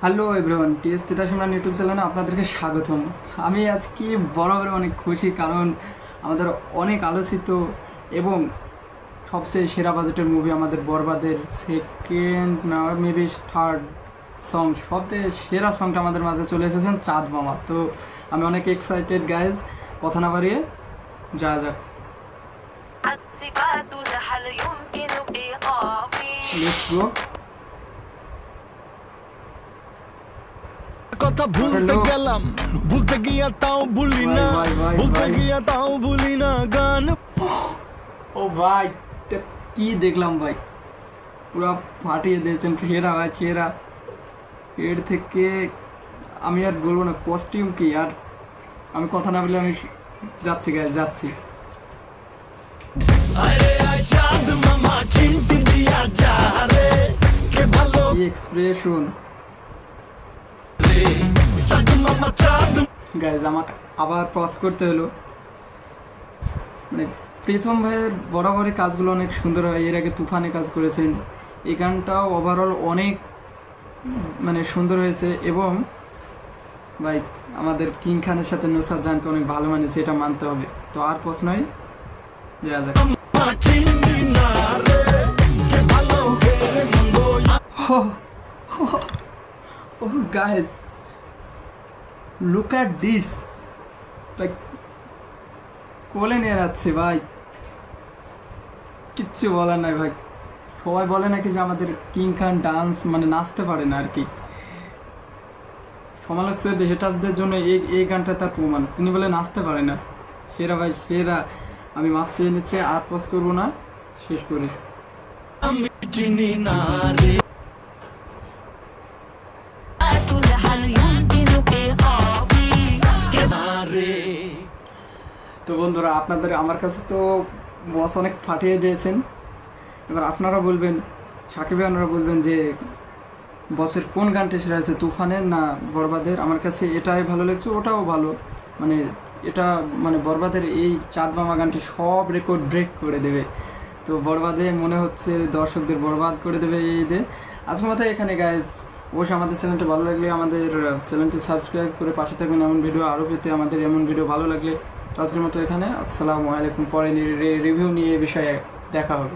Hello everyone, T S তিতাসিমরান YouTube চ্যানেলে আপনাদেরকে স্বাগতম। আমি আজকে বরাবর অনেক খুশি, কারণ আমাদের অনেক আলোচিত এবং সবচেয়ে সেরা বাজেটের মুভি আমাদের বরবাদের সেকেন্ড না মেবি থার্ড সং, সবচেয়ে সেরা সংটা আমাদের মাঝে চলে এসেছেন চাঁদ মামা। তো আমি অনেক এক্সাইটেড গাইজ, কথা না বাড়িয়ে যা যাক, লেটস গো। কথা ভুলতে গেলাম, ভুলতে গিয়া তাও ভুলি না, ভুলতে গিয়া তাও ভুলি না গান। ও ভাই, কি দেখলাম ভাই, পুরো ফাটিয়ে দিয়েছেন, সেরা ভাই সেরা। এর থেকে আমি আর বলবো না, কস্টিউম কি আর, আমি কথা না বলে আমি যাচ্ছি গাইজ, যাচ্ছি। এক্সপ্রেশন গাইজ, আমাকে আবার পজ করতে হলো। মানে প্রীতম ভাইয়ের বরাবরই কাজগুলো অনেক সুন্দর হয়, এর আগে তুফানে কাজ করেছেন, এই গানটাও ওভারঅল অনেক মানে সুন্দর হয়েছে। এবং ভাই আমাদের কিং খানের সাথে নুসরাত জাহানকে অনেক ভালো মানেছে, এটা মানতে হবে। তো আর প্রশ্নই যা যাক। Oh guys, look at this, like কোলে নিয়ে যাচ্ছে ভাই, কিচ্ছু বলার নাই ভাই। সবাই বলে নাকি যে আমাদের কিং খান ডান্স মানে নাচতে পারে না আর কি, সমালোচকদের হেটার্সদের জন্য এই গানটা তার প্রমাণ, তিনি বলে নাচতে পারে না। সেরা ভাই সেরা, আমি মাফ চেয়ে নিচ্ছি, আর পজ করবো না, শেষ করি। তো বন্ধুরা, আপনাদের আমার কাছে তো বস অনেক ফাটিয়ে দিয়েছেন, এবার আপনারা বলবেন, সাকিব ভাইয়ানরা বলবেন যে বসের কোন গানটা সেরা হয়েছে, তুফানের না বরবাদের। আমার কাছে এটাই ভালো লাগছে, ওটাও ভালো, মানে এটা মানে বরবাদের এই চাঁদ মামা গানটি সব রেকর্ড ব্রেক করে দেবে। তো বরবাদে মনে হচ্ছে দর্শকদের বরবাদ করে দেবে এই ঈদে। আজকের মতো এখানে গাইজ, অবশ্যই আমাদের চ্যানেলটা ভালো লাগলে আমাদের চ্যানেলটি সাবস্ক্রাইব করে পাশে থাকবেন এমন ভিডিও আরও পেতে, আমাদের এমন ভিডিও ভালো লাগলে। আজকের মতো এখানে, আসসালামু আলাইকুম। পরে রিভিউ নিয়ে এ বিষয়ে দেখা হবে।